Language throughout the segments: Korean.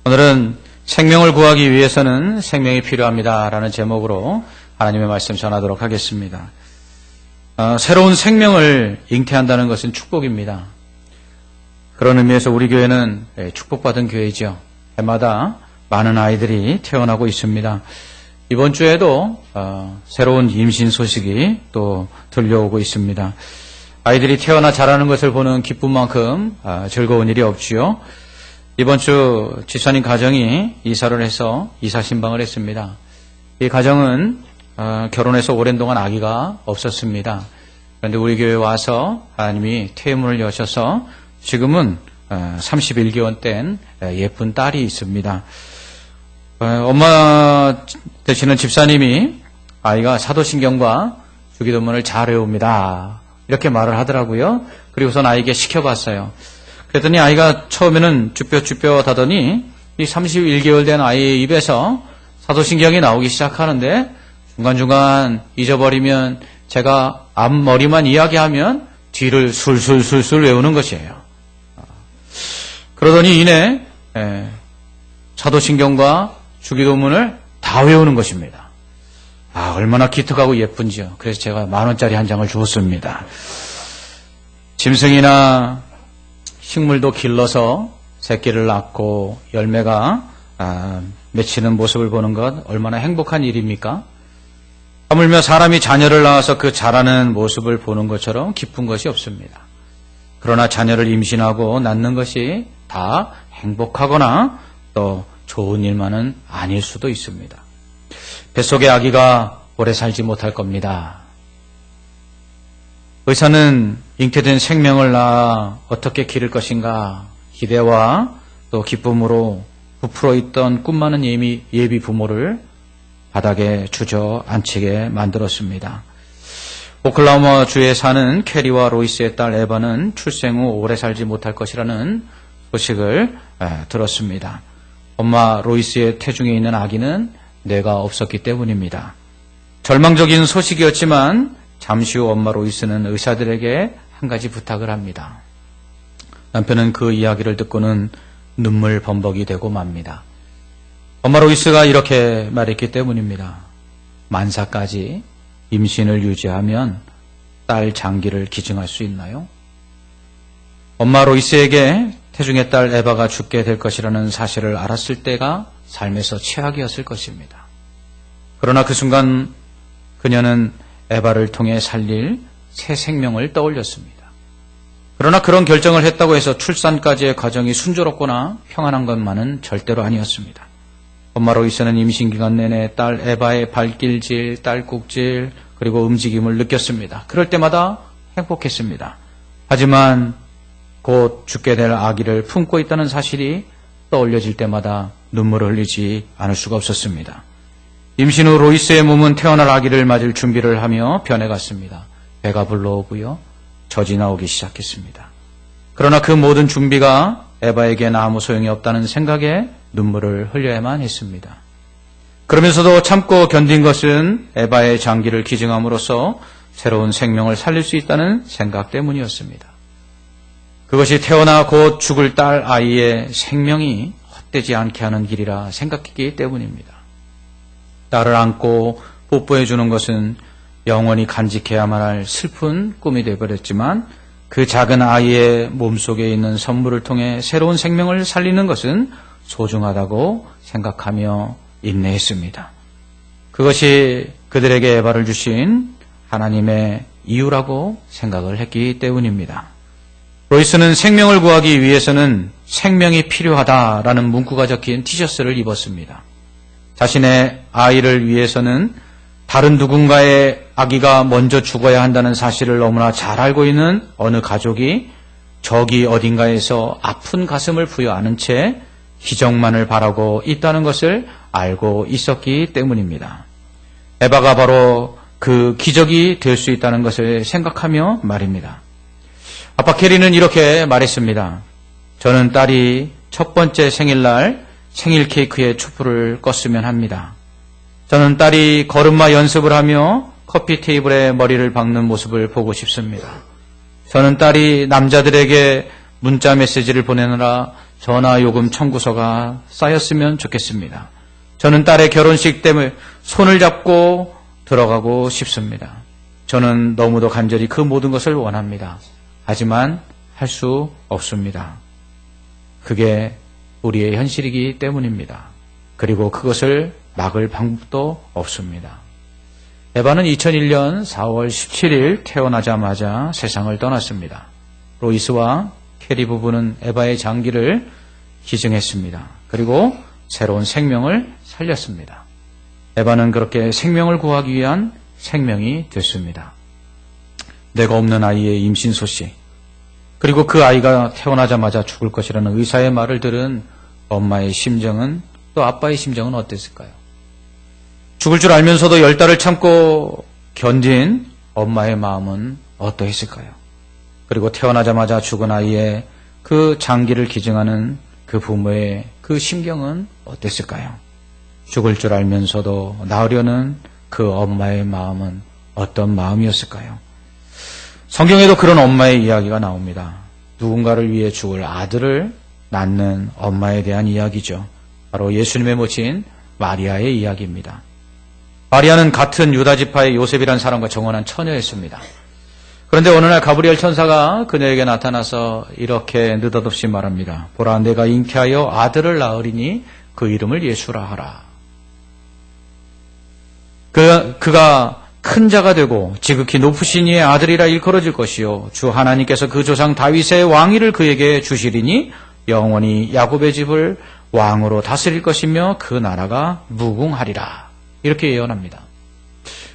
오늘은 생명을 구하기 위해서는 생명이 필요합니다 라는 제목으로 하나님의 말씀 전하도록 하겠습니다. 새로운 생명을 잉태한다는 것은 축복입니다. 그런 의미에서 우리 교회는 축복받은 교회죠. 해마다 많은 아이들이 태어나고 있습니다. 이번 주에도 새로운 임신 소식이 또 들려오고 있습니다. 아이들이 태어나 자라는 것을 보는 기쁨만큼 즐거운 일이 없지요. 이번 주 집사님 가정이 이사를 해서 이사 신방을 했습니다. 이 가정은 결혼해서 오랜 동안 아기가 없었습니다. 그런데 우리 교회에 와서 하나님이 태문을 여셔서 지금은 31개월 된 예쁜 딸이 있습니다. 엄마 되시는 집사님이 아이가 사도신경과 주기도문을 잘 외웁니다. 이렇게 말을 하더라고요. 그리고선 아이에게 시켜봤어요. 그랬더니 아이가 처음에는 쭈뼛쭈뼛 하더니 이 31개월 된 아이의 입에서 사도신경이 나오기 시작하는데 중간중간 잊어버리면 제가 앞머리만 이야기하면 뒤를 술술술술 외우는 것이에요. 그러더니 이내 사도신경과 주기도문을 다 외우는 것입니다. 얼마나 기특하고 예쁜지요. 그래서 제가 10,000원짜리 한 장을 주었습니다. 짐승이나 식물도 길러서 새끼를 낳고 열매가 맺히는 모습을 보는 것 얼마나 행복한 일입니까? 하물며 사람이 자녀를 낳아서 그 자라는 모습을 보는 것처럼 기쁜 것이 없습니다. 그러나 자녀를 임신하고 낳는 것이 다 행복하거나 또 좋은 일만은 아닐 수도 있습니다. 뱃속의 아기가 오래 살지 못할 겁니다. 의사는 잉태된 생명을 낳아 어떻게 기를 것인가 기대와 또 기쁨으로 부풀어 있던 꿈 많은 예비 부모를 바닥에 주저앉히게 만들었습니다. 오클라호마 주에 사는 캐리와 로이스의 딸 에바는 출생 후 오래 살지 못할 것이라는 소식을 들었습니다. 엄마 로이스의 태중에 있는 아기는 뇌가 없었기 때문입니다. 절망적인 소식이었지만 잠시 후 엄마 로이스는 의사들에게 한 가지 부탁을 합니다. 남편은 그 이야기를 듣고는 눈물 범벅이 되고 맙니다. 엄마 로이스가 이렇게 말했기 때문입니다. 만사까지 임신을 유지하면 딸 장기를 기증할 수 있나요? 엄마 로이스에게 태중의 딸 에바가 죽게 될 것이라는 사실을 알았을 때가 삶에서 최악이었을 것입니다. 그러나 그 순간 그녀는 에바를 통해 살릴 새 생명을 떠올렸습니다. 그러나 그런 결정을 했다고 해서 출산까지의 과정이 순조롭거나 평안한 것만은 절대로 아니었습니다. 엄마 로이스는 임신기간 내내 딸 에바의 발길질, 딸꾹질, 그리고 움직임을 느꼈습니다. 그럴 때마다 행복했습니다. 하지만 곧 죽게 될 아기를 품고 있다는 사실이 떠올려질 때마다 눈물을 흘리지 않을 수가 없었습니다. 임신 후 로이스의 몸은 태어날 아기를 맞을 준비를 하며 변해갔습니다. 배가 불러오고요. 젖이 나오기 시작했습니다. 그러나 그 모든 준비가 에바에게는 아무 소용이 없다는 생각에 눈물을 흘려야만 했습니다. 그러면서도 참고 견딘 것은 에바의 장기를 기증함으로써 새로운 생명을 살릴 수 있다는 생각 때문이었습니다. 그것이 태어나 곧 죽을 딸 아이의 생명이 헛되지 않게 하는 길이라 생각했기 때문입니다. 딸을 안고 뽀뽀해 주는 것은 영원히 간직해야만 할 슬픈 꿈이 되어버렸지만 그 작은 아이의 몸속에 있는 선물을 통해 새로운 생명을 살리는 것은 소중하다고 생각하며 인내했습니다. 그것이 그들에게 에바를 주신 하나님의 이유라고 생각을 했기 때문입니다. 로이스는 생명을 구하기 위해서는 생명이 필요하다라는 문구가 적힌 티셔츠를 입었습니다. 자신의 아이를 위해서는 다른 누군가의 아기가 먼저 죽어야 한다는 사실을 너무나 잘 알고 있는 어느 가족이 저기 어딘가에서 아픈 가슴을 부여하는 채 기적만을 바라고 있다는 것을 알고 있었기 때문입니다. 에바가 바로 그 기적이 될 수 있다는 것을 생각하며 말입니다. 아빠 캐리는 이렇게 말했습니다. 저는 딸이 첫 번째 생일날 생일 케이크에 촛불을 껐으면 합니다. 저는 딸이 걸음마 연습을 하며 커피 테이블에 머리를 박는 모습을 보고 싶습니다. 저는 딸이 남자들에게 문자 메시지를 보내느라 전화요금 청구서가 쌓였으면 좋겠습니다. 저는 딸의 결혼식 때문에 손을 잡고 들어가고 싶습니다. 저는 너무도 간절히 그 모든 것을 원합니다. 하지만 할 수 없습니다. 그게 우리의 현실이기 때문입니다. 그리고 그것을 막을 방법도 없습니다. 에바는 2001년 4월 17일 태어나자마자 세상을 떠났습니다. 로이스와 캐리 부부는 에바의 장기를 기증했습니다. 그리고 새로운 생명을 살렸습니다. 에바는 그렇게 생명을 구하기 위한 생명이 됐습니다. 내가 없는 아이의 임신 소식, 그리고 그 아이가 태어나자마자 죽을 것이라는 의사의 말을 들은 엄마의 심정은, 또 아빠의 심정은 어땠을까요? 죽을 줄 알면서도 10달을 참고 견딘 엄마의 마음은 어떠했을까요? 그리고 태어나자마자 죽은 아이의 그 장기를 기증하는 그 부모의 그 심경은 어땠을까요? 죽을 줄 알면서도 낳으려는 그 엄마의 마음은 어떤 마음이었을까요? 성경에도 그런 엄마의 이야기가 나옵니다. 누군가를 위해 죽을 아들을 낳는 엄마에 대한 이야기죠. 바로 예수님의 모친 마리아의 이야기입니다. 마리아는 같은 유다지파의 요셉이라는 사람과 정혼한 처녀였습니다. 그런데 어느 날 가브리엘 천사가 그녀에게 나타나서 이렇게 느닷없이 말합니다. 보라, 내가 잉태하여 아들을 낳으리니 그 이름을 예수라 하라. 그가 큰 자가 되고 지극히 높으신 이의 아들이라 일컬어질 것이요 주 하나님께서 그 조상 다윗의 왕위를 그에게 주시리니 영원히 야곱의 집을 왕으로 다스릴 것이며 그 나라가 무궁하리라. 이렇게 예언합니다.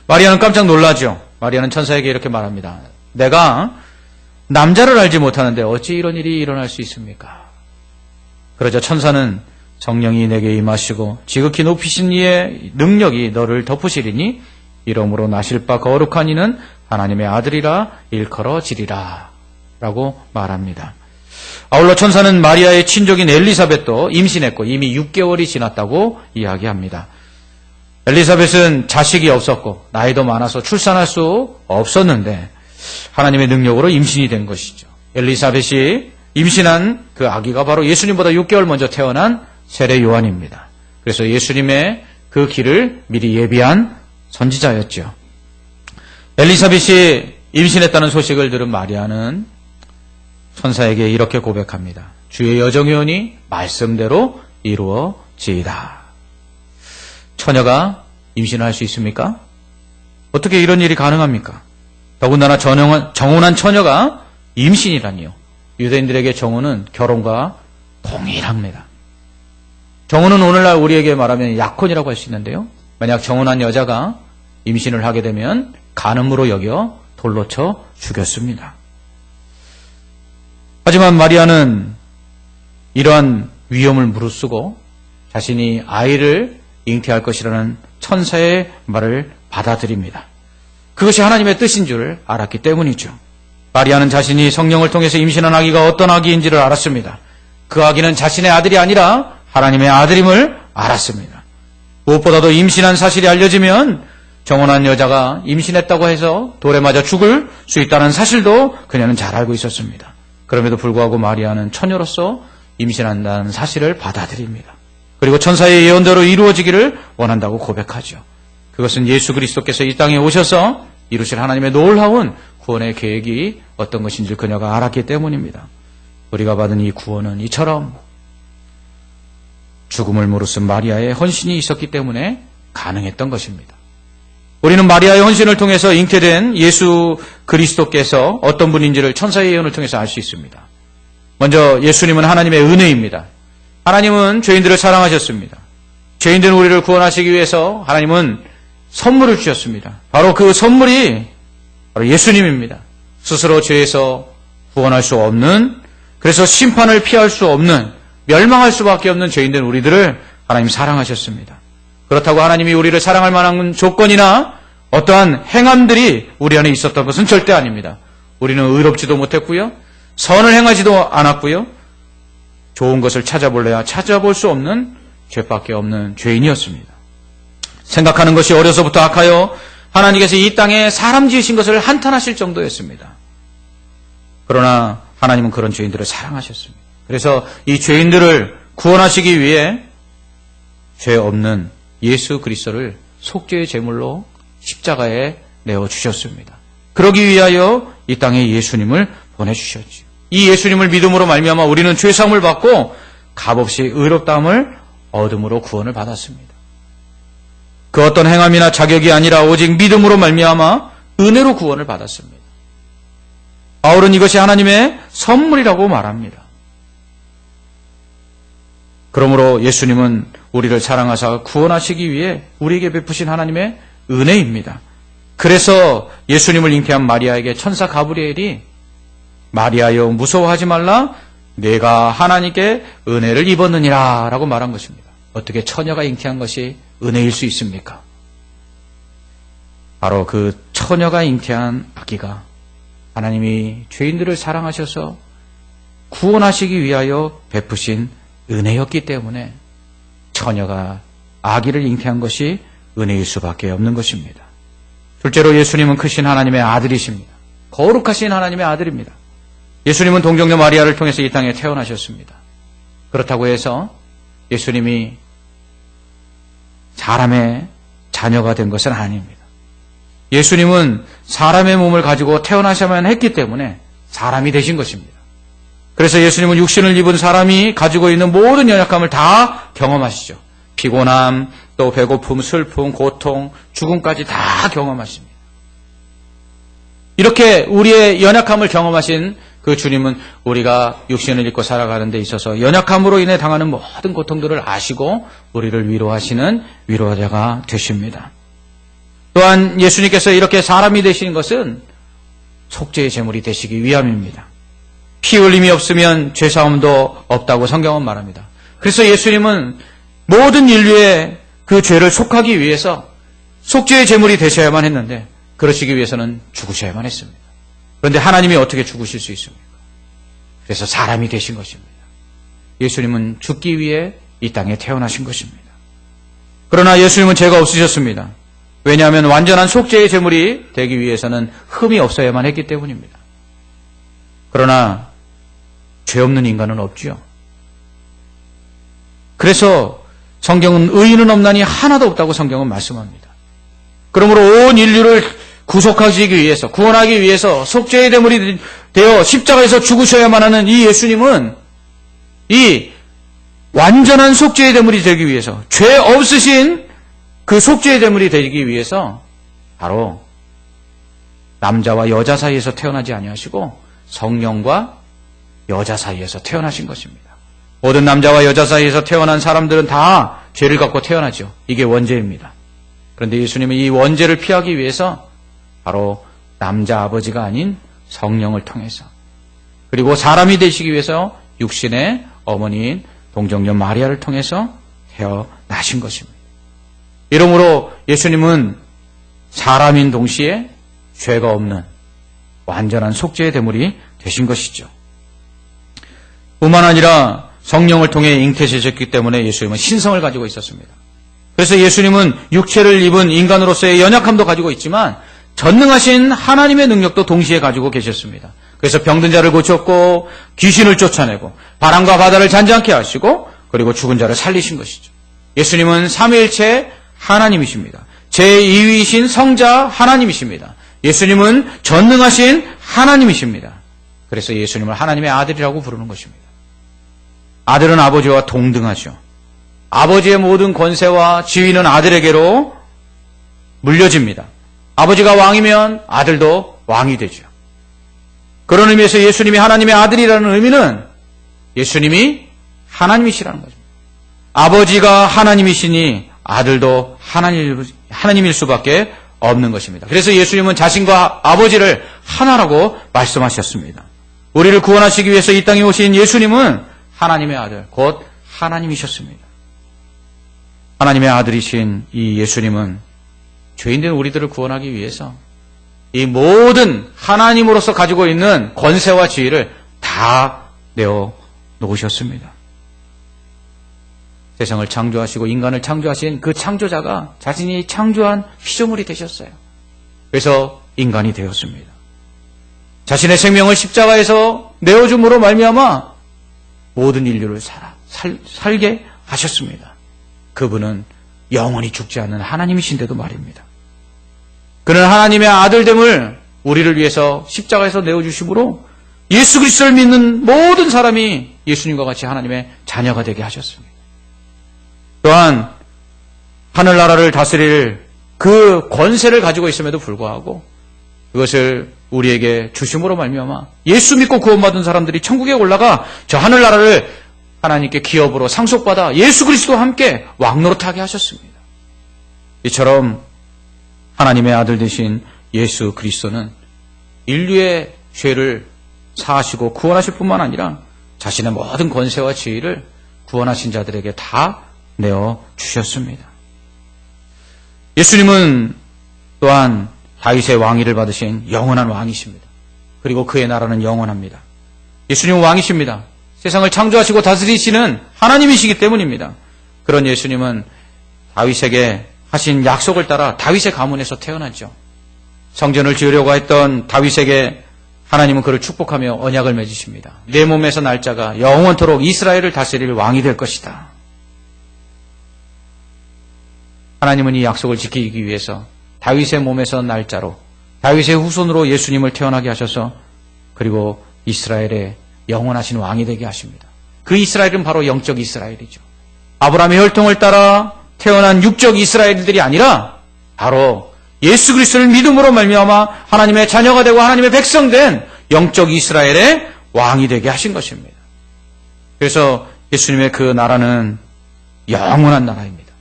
마리아는 깜짝 놀라죠. 마리아는 천사에게 이렇게 말합니다. 내가 남자를 알지 못하는데 어찌 이런 일이 일어날 수 있습니까? 그러자 천사는 성령이 내게 임하시고 지극히 높이신 이의 능력이 너를 덮으시리니 이러므로 나실 바 거룩한 이는 하나님의 아들이라 일컬어지리라 라고 말합니다. 아울러 천사는 마리아의 친족인 엘리사벳도 임신했고 이미 6개월이 지났다고 이야기합니다. 엘리사벳은 자식이 없었고 나이도 많아서 출산할 수 없었는데 하나님의 능력으로 임신이 된 것이죠. 엘리사벳이 임신한 그 아기가 바로 예수님보다 6개월 먼저 태어난 세례 요한입니다. 그래서 예수님의 그 길을 미리 예비한 선지자였죠. 엘리사벳이 임신했다는 소식을 들은 마리아는 천사에게 이렇게 고백합니다. 주의 여정연이 말씀대로 이루어지이다. 처녀가 임신을 할 수 있습니까? 어떻게 이런 일이 가능합니까? 더군다나 정혼한 처녀가 임신이라니요. 유대인들에게 정혼은 결혼과 동일합니다. 정혼은 오늘날 우리에게 말하면 약혼이라고 할 수 있는데요. 만약 정혼한 여자가 임신을 하게 되면 간음으로 여겨 돌로 쳐 죽였습니다. 하지만 마리아는 이러한 위험을 무릅쓰고 자신이 아이를 잉태할 것이라는 천사의 말을 받아들입니다. 그것이 하나님의 뜻인 줄 알았기 때문이죠. 마리아는 자신이 성령을 통해서 임신한 아기가 어떤 아기인지를 알았습니다. 그 아기는 자신의 아들이 아니라 하나님의 아들임을 알았습니다. 무엇보다도 임신한 사실이 알려지면 정혼한 여자가 임신했다고 해서 돌에 맞아 죽을 수 있다는 사실도 그녀는 잘 알고 있었습니다. 그럼에도 불구하고 마리아는 처녀로서 임신한다는 사실을 받아들입니다. 그리고 천사의 예언대로 이루어지기를 원한다고 고백하죠. 그것은 예수 그리스도께서 이 땅에 오셔서 이루실 하나님의 놀라운 구원의 계획이 어떤 것인지 그녀가 알았기 때문입니다. 우리가 받은 이 구원은 이처럼 죽음을 무릅쓴 마리아의 헌신이 있었기 때문에 가능했던 것입니다. 우리는 마리아의 헌신을 통해서 잉태된 예수 그리스도께서 어떤 분인지를 천사의 예언을 통해서 알 수 있습니다. 먼저 예수님은 하나님의 은혜입니다. 하나님은 죄인들을 사랑하셨습니다. 죄인된 우리를 구원하시기 위해서 하나님은 선물을 주셨습니다. 바로 그 선물이 바로 예수님입니다. 스스로 죄에서 구원할 수 없는, 그래서 심판을 피할 수 없는, 멸망할 수밖에 없는 죄인된 우리들을 하나님 사랑하셨습니다. 그렇다고 하나님이 우리를 사랑할 만한 조건이나 어떠한 행함들이 우리 안에 있었던 것은 절대 아닙니다. 우리는 의롭지도 못했고요. 선을 행하지도 않았고요. 좋은 것을 찾아볼래야 찾아볼 수 없는 죄밖에 없는 죄인이었습니다. 생각하는 것이 어려서부터 악하여 하나님께서 이 땅에 사람 지으신 것을 한탄하실 정도였습니다. 그러나 하나님은 그런 죄인들을 사랑하셨습니다. 그래서 이 죄인들을 구원하시기 위해 죄 없는 예수 그리스도를 속죄의 제물로 십자가에 내어주셨습니다. 그러기 위하여 이 땅에 예수님을 보내주셨죠. 이 예수님을 믿음으로 말미암아 우리는 죄사함을 받고 값없이 의롭다함을 얻음으로 구원을 받았습니다. 그 어떤 행함이나 자격이 아니라 오직 믿음으로 말미암아 은혜로 구원을 받았습니다. 바울은 이것이 하나님의 선물이라고 말합니다. 그러므로 예수님은 우리를 사랑하사 구원하시기 위해 우리에게 베푸신 하나님의 은혜입니다. 그래서 예수님을 잉태한 마리아에게 천사 가브리엘이 마리아여 무서워하지 말라 내가 하나님께 은혜를 입었느니라 라고 말한 것입니다. 어떻게 처녀가 잉태한 것이 은혜일 수 있습니까? 바로 그 처녀가 잉태한 아기가 하나님이 죄인들을 사랑하셔서 구원하시기 위하여 베푸신 은혜였기 때문에 처녀가 아기를 잉태한 것이 은혜일 수밖에 없는 것입니다. 둘째로 예수님은 크신 하나님의 아들이십니다. 거룩하신 하나님의 아들입니다. 예수님은 동정녀 마리아를 통해서 이 땅에 태어나셨습니다. 그렇다고 해서 예수님이 사람의 자녀가 된 것은 아닙니다. 예수님은 사람의 몸을 가지고 태어나셔야만 했기 때문에 사람이 되신 것입니다. 그래서 예수님은 육신을 입은 사람이 가지고 있는 모든 연약함을 다 경험하시죠. 피곤함, 또 배고픔, 슬픔, 고통, 죽음까지 다 경험하십니다. 이렇게 우리의 연약함을 경험하신 그 주님은 우리가 육신을 입고 살아가는 데 있어서 연약함으로 인해 당하는 모든 고통들을 아시고 우리를 위로하시는 위로자가 되십니다. 또한 예수님께서 이렇게 사람이 되시는 것은 속죄의 제물이 되시기 위함입니다. 피 흘림이 없으면 죄사함도 없다고 성경은 말합니다. 그래서 예수님은 모든 인류의 그 죄를 속하기 위해서 속죄의 제물이 되셔야만 했는데 그러시기 위해서는 죽으셔야만 했습니다. 그런데 하나님이 어떻게 죽으실 수 있습니까? 그래서 사람이 되신 것입니다. 예수님은 죽기 위해 이 땅에 태어나신 것입니다. 그러나 예수님은 죄가 없으셨습니다. 왜냐하면 완전한 속죄의 제물이 되기 위해서는 흠이 없어야만 했기 때문입니다. 그러나 죄 없는 인간은 없지요. 그래서 성경은 의인은 없나니 하나도 없다고 성경은 말씀합니다. 그러므로 온 인류를 구속하시기 위해서, 구원하기 위해서 속죄의 제물이 되어 십자가에서 죽으셔야만 하는 이 예수님은 이 완전한 속죄의 제물이 되기 위해서, 죄 없으신 그 속죄의 제물이 되기 위해서 바로 남자와 여자 사이에서 태어나지 아니하시고 성령과 여자 사이에서 태어나신 것입니다. 모든 남자와 여자 사이에서 태어난 사람들은 다 죄를 갖고 태어나죠. 이게 원죄입니다. 그런데 예수님은 이 원죄를 피하기 위해서 바로 남자 아버지가 아닌 성령을 통해서 그리고 사람이 되시기 위해서 육신의 어머니인 동정녀 마리아를 통해서 태어나신 것입니다. 이러므로 예수님은 사람인 동시에 죄가 없는 완전한 속죄의 제물이 되신 것이죠. 뿐만 아니라 성령을 통해 잉태되셨기 때문에 예수님은 신성을 가지고 있었습니다. 그래서 예수님은 육체를 입은 인간으로서의 연약함도 가지고 있지만 전능하신 하나님의 능력도 동시에 가지고 계셨습니다. 그래서 병든 자를 고쳤고 귀신을 쫓아내고 바람과 바다를 잔잔케 하시고 그리고 죽은 자를 살리신 것이죠. 예수님은 삼위일체 하나님이십니다. 제2위이신 성자 하나님이십니다. 예수님은 전능하신 하나님이십니다. 그래서 예수님을 하나님의 아들이라고 부르는 것입니다. 아들은 아버지와 동등하죠. 아버지의 모든 권세와 지위는 아들에게로 물려집니다. 아버지가 왕이면 아들도 왕이 되죠. 그런 의미에서 예수님이 하나님의 아들이라는 의미는 예수님이 하나님이시라는 거죠. 아버지가 하나님이시니 아들도 하나님일 수밖에 없는 것입니다. 그래서 예수님은 자신과 아버지를 하나라고 말씀하셨습니다. 우리를 구원하시기 위해서 이 땅에 오신 예수님은 하나님의 아들, 곧 하나님이셨습니다. 하나님의 아들이신 이 예수님은 죄인된 우리들을 구원하기 위해서 이 모든 하나님으로서 가지고 있는 권세와 지위를 다 내어 놓으셨습니다. 세상을 창조하시고 인간을 창조하신 그 창조자가 자신이 창조한 피조물이 되셨어요. 그래서 인간이 되었습니다. 자신의 생명을 십자가에서 내어줌으로 말미암아 모든 인류를 살게 하셨습니다. 그분은 영원히 죽지 않는 하나님이신데도 말입니다. 그는 하나님의 아들됨을 우리를 위해서 십자가에서 내어주심으로 예수 그리스도를 믿는 모든 사람이 예수님과 같이 하나님의 자녀가 되게 하셨습니다. 또한 하늘나라를 다스릴 그 권세를 가지고 있음에도 불구하고 그것을 우리에게 주심으로 말미암아 예수 믿고 구원받은 사람들이 천국에 올라가 저 하늘나라를 하나님께 기업으로 상속받아 예수 그리스도와 함께 왕노릇하게 하셨습니다. 이처럼 하나님의 아들 되신 예수 그리스도는 인류의 죄를 사하시고 구원하실 뿐만 아니라 자신의 모든 권세와 지위를 구원하신 자들에게 다 내어주셨습니다. 예수님은 또한 다윗의 왕위를 받으신 영원한 왕이십니다. 그리고 그의 나라는 영원합니다. 예수님은 왕이십니다. 세상을 창조하시고 다스리시는 하나님이시기 때문입니다. 그런 예수님은 다윗에게 하신 약속을 따라 다윗의 가문에서 태어났죠. 성전을 지으려고 했던 다윗에게 하나님은 그를 축복하며 언약을 맺으십니다. 내 몸에서 날 자가 영원토록 이스라엘을 다스릴 왕이 될 것이다. 하나님은 이 약속을 지키기 위해서 다윗의 몸에서 날 자로 다윗의 후손으로 예수님을 태어나게 하셔서 그리고 이스라엘의 영원하신 왕이 되게 하십니다. 그 이스라엘은 바로 영적 이스라엘이죠. 아브라함의 혈통을 따라 태어난 육적 이스라엘들이 아니라 바로 예수 그리스도를 믿음으로 말미암아 하나님의 자녀가 되고 하나님의 백성된 영적 이스라엘의 왕이 되게 하신 것입니다. 그래서 예수님의 그 나라는 영원한 나라입니다.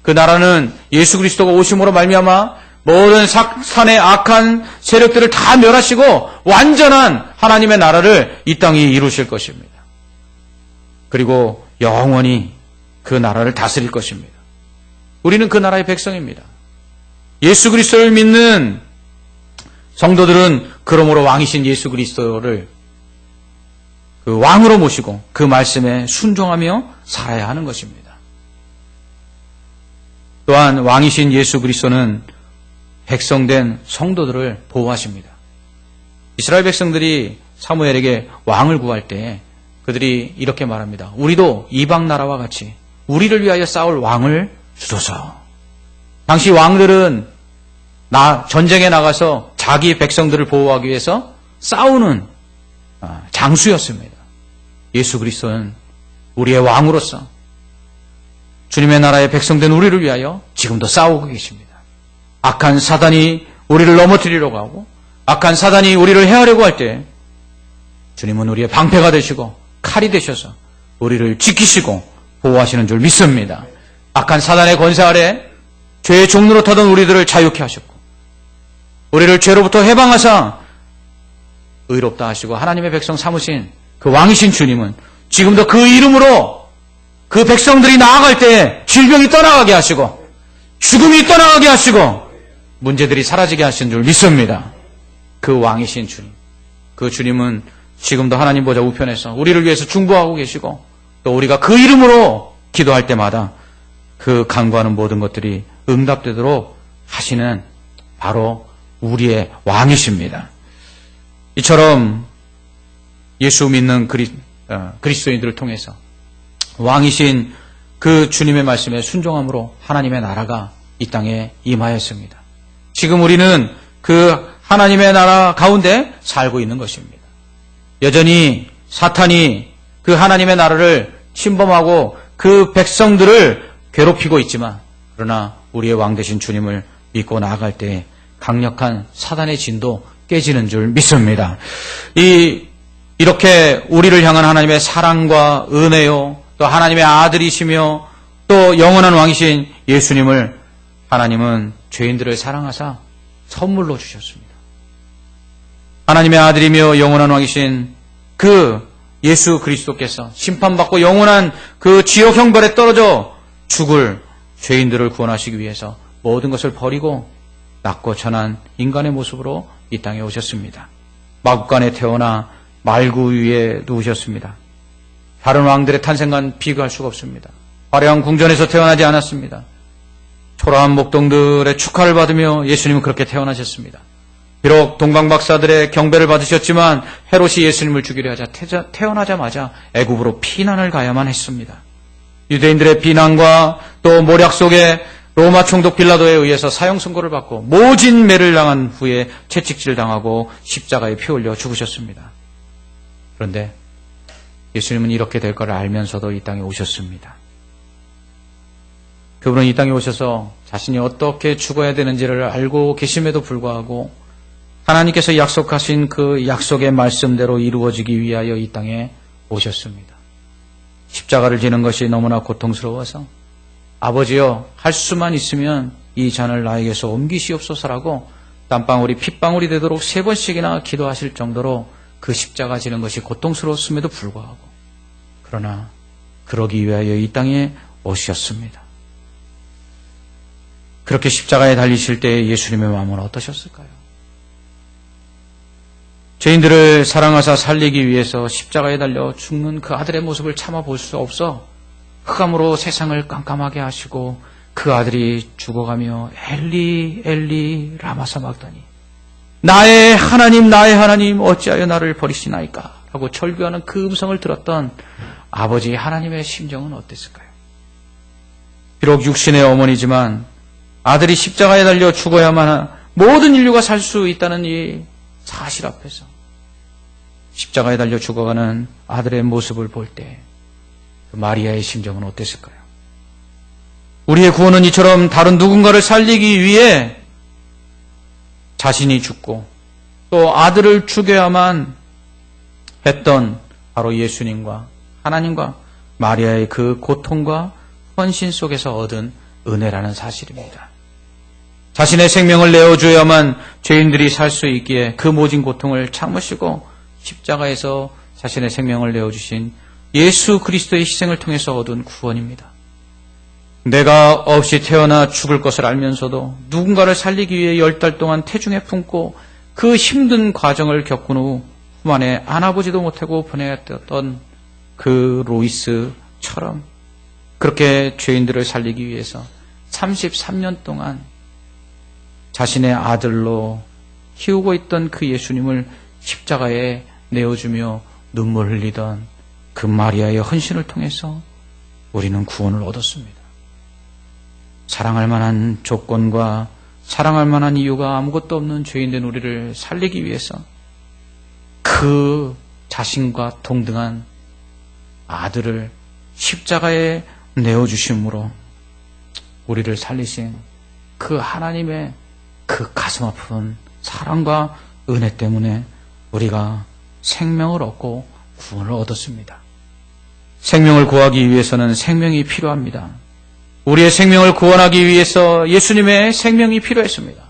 그 나라는 예수 그리스도가 오심으로 말미암아 모든 사탄의 악한 세력들을 다 멸하시고 완전한 하나님의 나라를 이 땅에 이루실 것입니다. 그리고 영원히 그 나라를 다스릴 것입니다. 우리는 그 나라의 백성입니다. 예수 그리스도를 믿는 성도들은 그러므로 왕이신 예수 그리스도를 그 왕으로 모시고 그 말씀에 순종하며 살아야 하는 것입니다. 또한 왕이신 예수 그리스도는 백성된 성도들을 보호하십니다. 이스라엘 백성들이 사무엘에게 왕을 구할 때 그들이 이렇게 말합니다. 우리도 이방 나라와 같이 우리를 위하여 싸울 왕을 주소서. 당시 왕들은 전쟁에 나가서 자기 백성들을 보호하기 위해서 싸우는 장수였습니다. 예수 그리스도는 우리의 왕으로서 주님의 나라의 백성된 우리를 위하여 지금도 싸우고 계십니다. 악한 사단이 우리를 넘어뜨리려고 하고 악한 사단이 우리를 해하려고 할 때 주님은 우리의 방패가 되시고 칼이 되셔서 우리를 지키시고 보호하시는 줄 믿습니다. 악한 사단의 권세 아래 죄의 종로로 타던 우리들을 자유케 하셨고 우리를 죄로부터 해방하사 의롭다 하시고 하나님의 백성 삼으신 그 왕이신 주님은 지금도 그 이름으로 그 백성들이 나아갈 때 질병이 떠나가게 하시고 죽음이 떠나가게 하시고 문제들이 사라지게 하신 줄 믿습니다. 그 왕이신 주님, 그 주님은 지금도 하나님 보좌 우편에서 우리를 위해서 중보하고 계시고 또 우리가 그 이름으로 기도할 때마다 그 간구하는 모든 것들이 응답되도록 하시는 바로 우리의 왕이십니다. 이처럼 예수 믿는 그리스도인들을 통해서 왕이신 그 주님의 말씀에 순종함으로 하나님의 나라가 이 땅에 임하였습니다. 지금 우리는 그 하나님의 나라 가운데 살고 있는 것입니다. 여전히 사탄이 그 하나님의 나라를 침범하고 그 백성들을 괴롭히고 있지만 그러나 우리의 왕 되신 주님을 믿고 나아갈 때 강력한 사단의 진도 깨지는 줄 믿습니다. 이렇게 우리를 향한 하나님의 사랑과 은혜요 또 하나님의 아들이시며 또 영원한 왕이신 예수님을 하나님은 죄인들을 사랑하사 선물로 주셨습니다. 하나님의 아들이며 영원한 왕이신 그 예수 그리스도께서 심판받고 영원한 그 지옥 형벌에 떨어져 죽을 죄인들을 구원하시기 위해서 모든 것을 버리고 낮고 천한 인간의 모습으로 이 땅에 오셨습니다. 마구간에 태어나 말구 위에 누우셨습니다. 다른 왕들의 탄생과는 비교할 수가 없습니다. 화려한 궁전에서 태어나지 않았습니다. 초라한 목동들의 축하를 받으며 예수님은 그렇게 태어나셨습니다. 비록 동방박사들의 경배를 받으셨지만 헤롯이 예수님을 죽이려 하자 태어나자마자 애굽으로 피난을 가야만 했습니다. 유대인들의 비난과 또 모략 속에 로마 총독 빌라도에 의해서 사형 선고를 받고 모진 매를 당한 후에 채찍질 당하고 십자가에 피 흘려 죽으셨습니다. 그런데 예수님은 이렇게 될 걸 알면서도 이 땅에 오셨습니다. 그분은 이 땅에 오셔서 자신이 어떻게 죽어야 되는지를 알고 계심에도 불구하고 하나님께서 약속하신 그 약속의 말씀대로 이루어지기 위하여 이 땅에 오셨습니다. 십자가를 지는 것이 너무나 고통스러워서 아버지여 할 수만 있으면 이 잔을 나에게서 옮기시옵소서라고 땀방울이 핏방울이 되도록 3번씩이나 기도하실 정도로 그 십자가 지는 것이 고통스러웠음에도 불구하고 그러나 그러기 위하여 이 땅에 오셨습니다. 그렇게 십자가에 달리실 때 예수님의 마음은 어떠셨을까요? 죄인들을 사랑하사 살리기 위해서 십자가에 달려 죽는 그 아들의 모습을 참아볼 수 없어 흑암으로 세상을 깜깜하게 하시고 그 아들이 죽어가며 엘리 엘리 라마 사박다니 나의 하나님 어찌하여 나를 버리시나이까 라고 절규하는 그 음성을 들었던 아버지 하나님의 심정은 어땠을까요? 비록 육신의 어머니지만 아들이 십자가에 달려 죽어야만 모든 인류가 살 수 있다는 이 사실 앞에서 십자가에 달려 죽어가는 아들의 모습을 볼 때 그 마리아의 심정은 어땠을까요? 우리의 구원은 이처럼 다른 누군가를 살리기 위해 자신이 죽고 또 아들을 죽여야만 했던 바로 예수님과 하나님과 마리아의 그 고통과 헌신 속에서 얻은 은혜라는 사실입니다. 자신의 생명을 내어줘야만 죄인들이 살 수 있기에 그 모진 고통을 참으시고 십자가에서 자신의 생명을 내어주신 예수 그리스도의 희생을 통해서 얻은 구원입니다. 내가 없이 태어나 죽을 것을 알면서도 누군가를 살리기 위해 10달 동안 태중에 품고 그 힘든 과정을 겪은 후 후만에 안아보지도 못하고 보내었던 그 로이스처럼 그렇게 죄인들을 살리기 위해서 33년 동안 자신의 아들로 키우고 있던 그 예수님을 십자가에 내어주며 눈물 흘리던 그 마리아의 헌신을 통해서 우리는 구원을 얻었습니다. 사랑할 만한 조건과 사랑할 만한 이유가 아무것도 없는 죄인된 우리를 살리기 위해서 그 자신과 동등한 아들을 십자가에 내어주심으로 우리를 살리신 그 하나님의 그 가슴 아픈 사랑과 은혜 때문에 우리가 생명을 얻고 구원을 얻었습니다. 생명을 구하기 위해서는 생명이 필요합니다. 우리의 생명을 구원하기 위해서 예수님의 생명이 필요했습니다.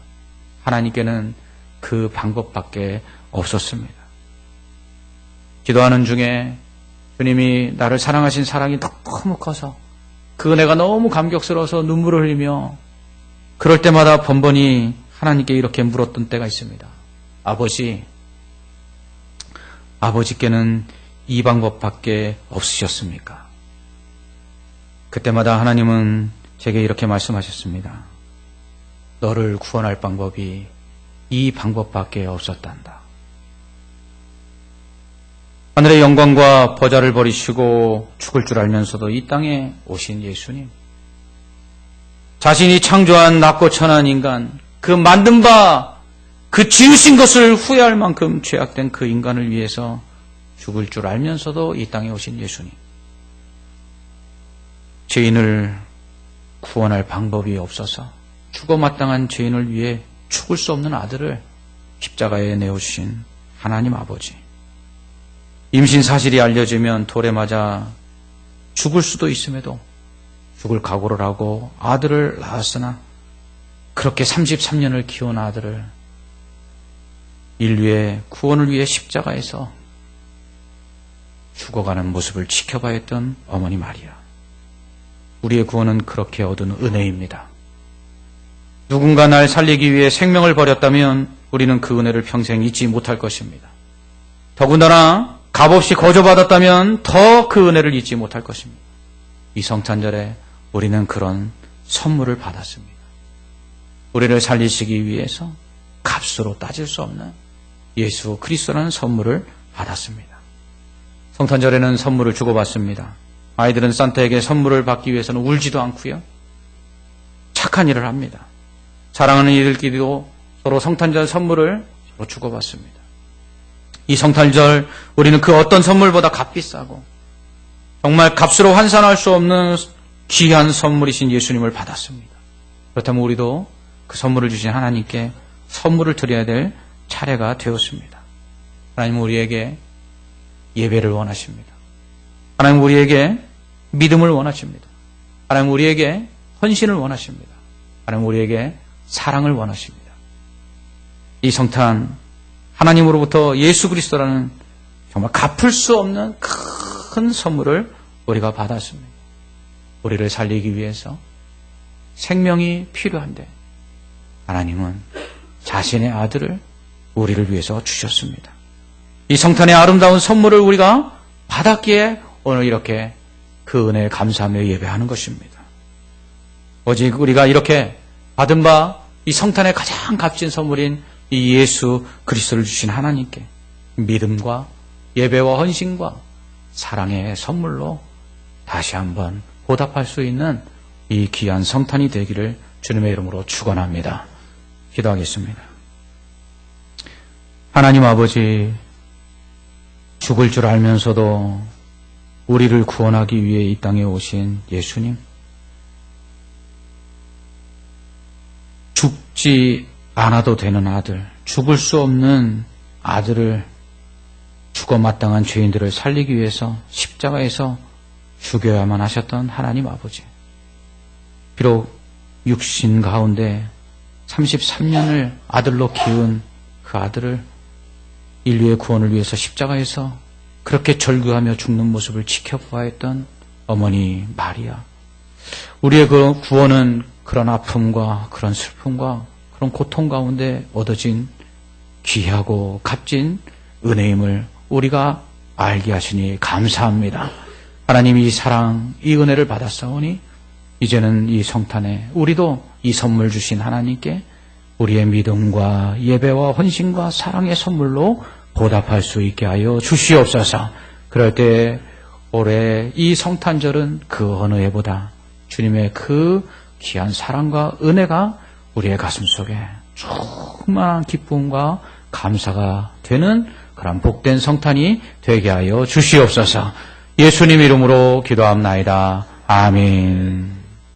하나님께는 그 방법밖에 없었습니다. 기도하는 중에 주님이 나를 사랑하신 사랑이 너무 커서 그 은혜가 너무 감격스러워서 눈물을 흘리며 그럴 때마다 번번이 하나님께 이렇게 물었던 때가 있습니다. 아버지께는 이 방법밖에 없으셨습니까? 그때마다 하나님은 제게 이렇게 말씀하셨습니다. 너를 구원할 방법이 이 방법밖에 없었단다. 하늘의 영광과 보좌를 버리시고 죽을 줄 알면서도 이 땅에 오신 예수님. 자신이 창조한 낮고 천한 인간, 그 만든 바, 그 지으신 것을 후회할 만큼 죄악된 그 인간을 위해서 죽을 줄 알면서도 이 땅에 오신 예수님. 죄인을 구원할 방법이 없어서 죽어 마땅한 죄인을 위해 죽을 수 없는 아들을 십자가에 내어주신 하나님 아버지. 임신 사실이 알려지면 돌에 맞아 죽을 수도 있음에도 죽을 각오를 하고 아들을 낳았으나 그렇게 33년을 키운 아들을 인류의 구원을 위해 십자가에서 죽어가는 모습을 지켜봐야 했던 어머니 마리아. 우리의 구원은 그렇게 얻은 은혜입니다. 누군가 날 살리기 위해 생명을 버렸다면 우리는 그 은혜를 평생 잊지 못할 것입니다. 더군다나 값없이 거저받았다면 더 그 은혜를 잊지 못할 것입니다. 이 성탄절에 우리는 그런 선물을 받았습니다. 우리를 살리시기 위해서 값으로 따질 수 없는 예수 그리스도라는 선물을 받았습니다. 성탄절에는 선물을 주고받습니다. 아이들은 산타에게 선물을 받기 위해서는 울지도 않고요. 착한 일을 합니다. 사랑하는 이들끼리도 서로 성탄절 선물을 서로 주고받습니다. 이 성탄절 우리는 그 어떤 선물보다 값비싸고 정말 값으로 환산할 수 없는 귀한 선물이신 예수님을 받았습니다. 그렇다면 우리도 그 선물을 주신 하나님께 선물을 드려야 될 차례가 되었습니다. 하나님은 우리에게 예배를 원하십니다. 하나님은 우리에게 믿음을 원하십니다. 하나님은 우리에게 헌신을 원하십니다. 하나님은 우리에게 사랑을 원하십니다. 이 성탄 하나님으로부터 예수 그리스도라는 정말 갚을 수 없는 큰 선물을 우리가 받았습니다. 우리를 살리기 위해서 생명이 필요한데 하나님은 자신의 아들을 우리를 위해서 주셨습니다. 이 성탄의 아름다운 선물을 우리가 받았기에 오늘 이렇게 그 은혜에 감사하며 예배하는 것입니다. 오직 우리가 이렇게 받은 바 이 성탄의 가장 값진 선물인 이 예수 그리스도를 주신 하나님께 믿음과 예배와 헌신과 사랑의 선물로 다시 한번 보답할 수 있는 이 귀한 성탄이 되기를 주님의 이름으로 축원합니다. 기도하겠습니다. 하나님 아버지, 죽을 줄 알면서도 우리를 구원하기 위해 이 땅에 오신 예수님, 죽지 않아도 되는 아들, 죽을 수 없는 아들을 죽어 마땅한 죄인들을 살리기 위해서 십자가에서 죽여야만 하셨던 하나님 아버지, 비록 육신 가운데 33년을 아들로 키운 그 아들을 인류의 구원을 위해서 십자가에서 그렇게 절규하며 죽는 모습을 지켜보아했던 어머니 마리아, 우리의 그 구원은 그런 아픔과 그런 슬픔과 그런 고통 가운데 얻어진 귀하고 값진 은혜임을 우리가 알게 하시니 감사합니다. 하나님, 이 사랑, 이 은혜를 받았사오니 이제는 이 성탄에 우리도 이 선물 주신 하나님께 우리의 믿음과 예배와 헌신과 사랑의 선물로 보답할 수 있게 하여 주시옵소서. 그럴 때 올해 이 성탄절은 그 어느 해보다 주님의 그 귀한 사랑과 은혜가 우리의 가슴 속에 충만한 기쁨과 감사가 되는 그런 복된 성탄이 되게 하여 주시옵소서. 예수님 이름으로 기도합나이다. 아멘.